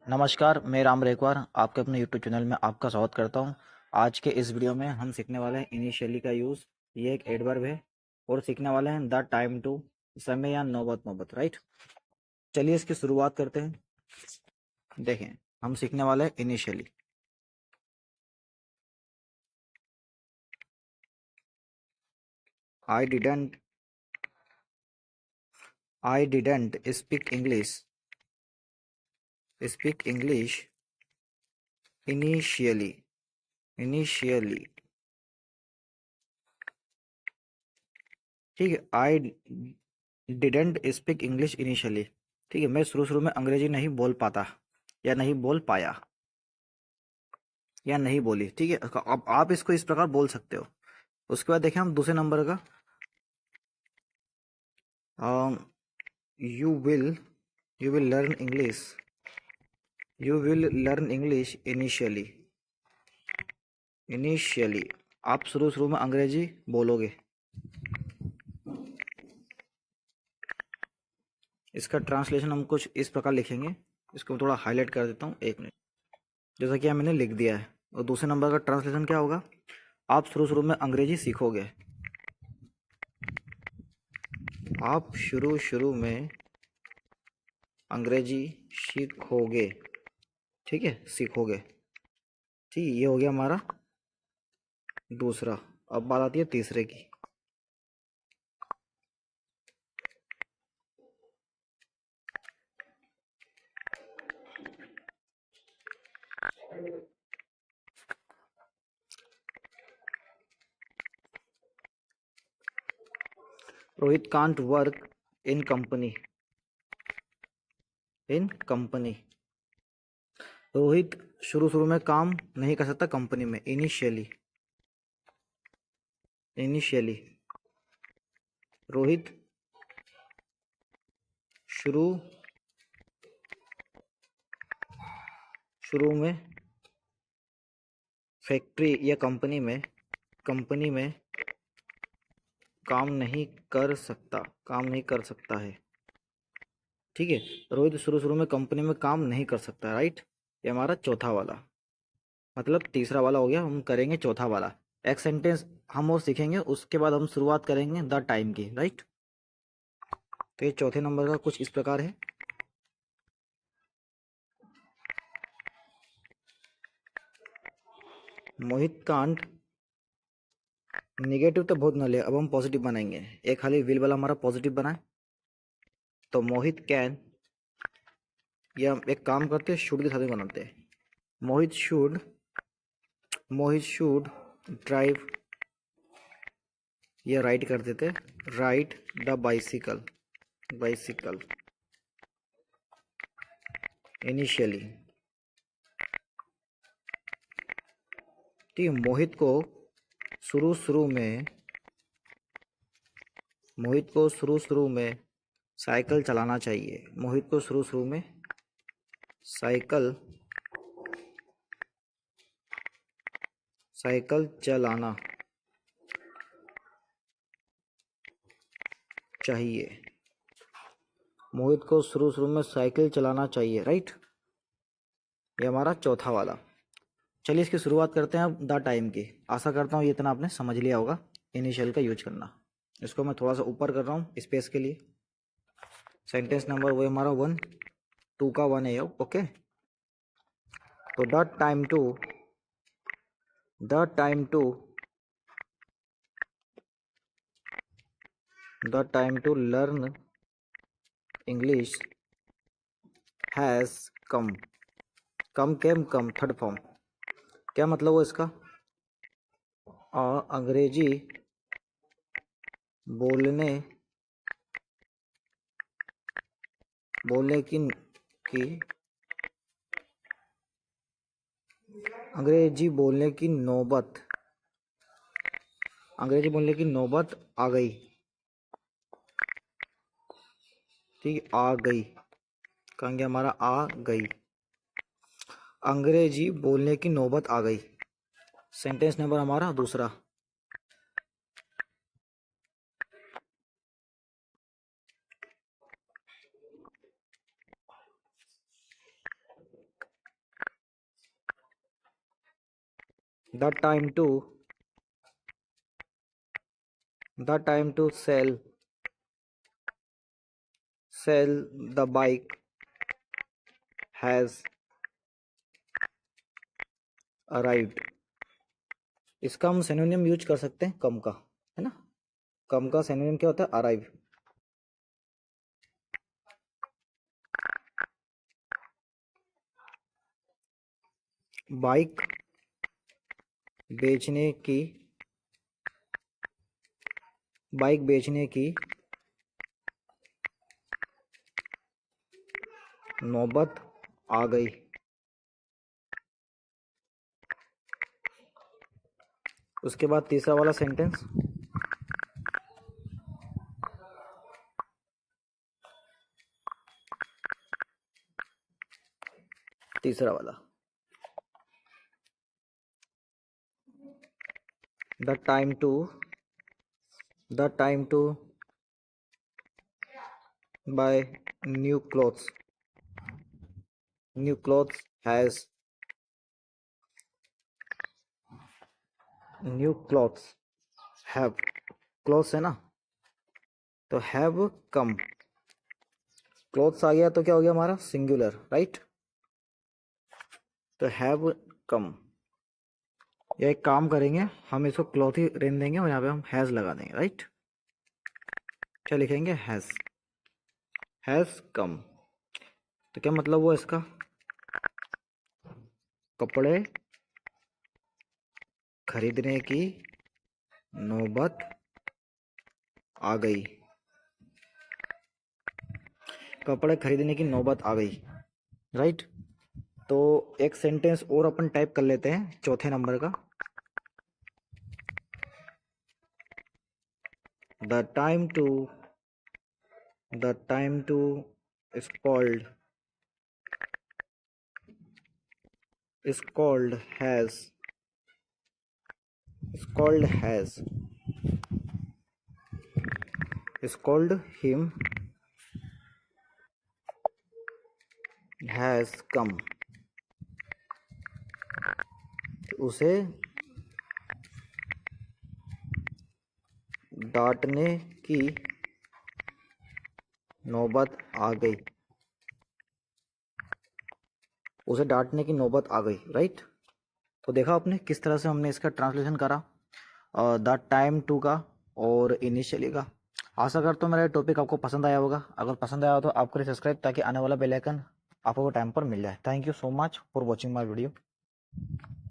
नमस्कार, मैं राम रेखवार आपके अपने यूट्यूब चैनल में आपका स्वागत करता हूं। आज के इस वीडियो में हम सीखने वाले हैं इनिशियली का यूज़। ये एक एडवर्ब है और सीखने वाले हैं द टाइम टू, समय या नौबत नौबत, राइट। चलिए इसकी शुरुआत करते हैं। देखें, हम सीखने वाले हैं initially. I didn't speak English initially. ठीक है, I didn't speak English initially. ठीक है, मैं शुरू में अंग्रेजी नहीं बोल पाता या नहीं बोल पाया या नहीं बोली। ठीक है, अब आप इसको इस प्रकार बोल सकते हो। उसके बाद देखें हम दूसरे नंबर का, you will you will learn English initially. आप शुरू में अंग्रेजी बोलोगे। इसका ट्रांसलेशन हम कुछ इस प्रकार लिखेंगे। इसको मैं थोड़ा हाईलाइट कर देता हूँ, एक मिनट। जैसा कि मैंने लिख दिया है। और दूसरे नंबर का ट्रांसलेशन क्या होगा? आप शुरू में अंग्रेजी सीखोगे। आप शुरू में अंग्रेजी सीखोगे। ठीक है, सीखोगे। ठीक है, ये हो गया हमारा दूसरा। अब बात आती है तीसरे की। Rohit can't work in company. Rohit शुरू में काम नहीं कर सकता कंपनी में। इनिशियली रोहित शुरू में फैक्ट्री या कंपनी में काम नहीं कर सकता है। ठीक है, रोहित शुरू में कंपनी में काम नहीं कर सकता, राइट। ये हमारा चौथा वाला, मतलब तीसरा वाला हो गया। हम करेंगे चौथा वाला। एक सेंटेंस हम और सीखेंगे, उसके बाद हम शुरुआत करेंगे द टाइम की, राइट। तो ये चौथे नंबर का कुछ इस प्रकार है। मोहित कांट, नेगेटिव तो बहुत न ले, अब हम पॉजिटिव बनाएंगे। एक खाली विल वाला हमारा पॉजिटिव बना है, तो मोहित कैन, या एक काम करते हैं शुड के साथ ही बनाते हैं। मोहित शुड ड्राइव, या राइड कर देते, राइड द बाइसिकल इनिशियली। ठीक है, मोहित को शुरू में साइकिल चलाना चाहिए। मोहित को शुरू में साइकिल चलाना चाहिए। मोहित को शुरू में साइकिल चलाना चाहिए, राइट। ये हमारा चौथा वाला। चलिए इसकी शुरुआत करते हैं अब द टाइम की। आशा करता हूँ ये इतना आपने समझ लिया होगा, इनिशियल का यूज करना। इसको मैं थोड़ा सा ऊपर कर रहा हूँ स्पेस के लिए। सेंटेंस नंबर वो हमारा 1, 2 का 1 है, ओके। तो the time to learn English has come. Come third form. क्या मतलब वो इसका? अंग्रेजी बोलने की अंग्रेजी बोलने की नौबत आ गई। ठीक, आ गई। कहेंगे हमारा आ गई। अंग्रेजी बोलने की नौबत आ गई। सेंटेंस नंबर हमारा दूसरा। the time to sell the bike has arrived। इसका हम सिनोनिम यूज कर सकते हैं कम का, है ना। कम का सिनोनिम क्या होता है? अराइव। बाइक बेचने की नौबत आ गई। उसके बाद तीसरा वाला सेंटेंस, तीसरा वाला, the time to buy new clothes has have, clothes है ना, तो हैव कम। क्लोथ्स आ गया तो क्या हो गया हमारा? Singular, right. तो हैव कम। या एक काम करेंगे, हम इसको क्लॉथ ही रहने देंगे और यहाँ पे हम हैज़ लगा देंगे, राइट। क्या लिखेंगे? Has come. तो क्या मतलब हुआ इसका? कपड़े खरीदने की नौबत आ गई। कपड़े खरीदने की नौबत आ गई, राइट। तो एक सेंटेंस और अपन टाइप कर लेते हैं चौथे नंबर का। The time to is called him has come। उसे डांटने की नौबत आ गई। उसे डांटने की नौबत आ गई, राइट। तो देखा आपने किस तरह से हमने इसका ट्रांसलेशन करा, द टाइम टू का और इनिशियली का। आशा करता हूँ मेरा टॉपिक आपको पसंद आया होगा। अगर पसंद आया हो तो आप करें सब्सक्राइब, ताकि आने वाला बेल आइकन आपको टाइम पर मिल जाए। Thank you so much for watching my video.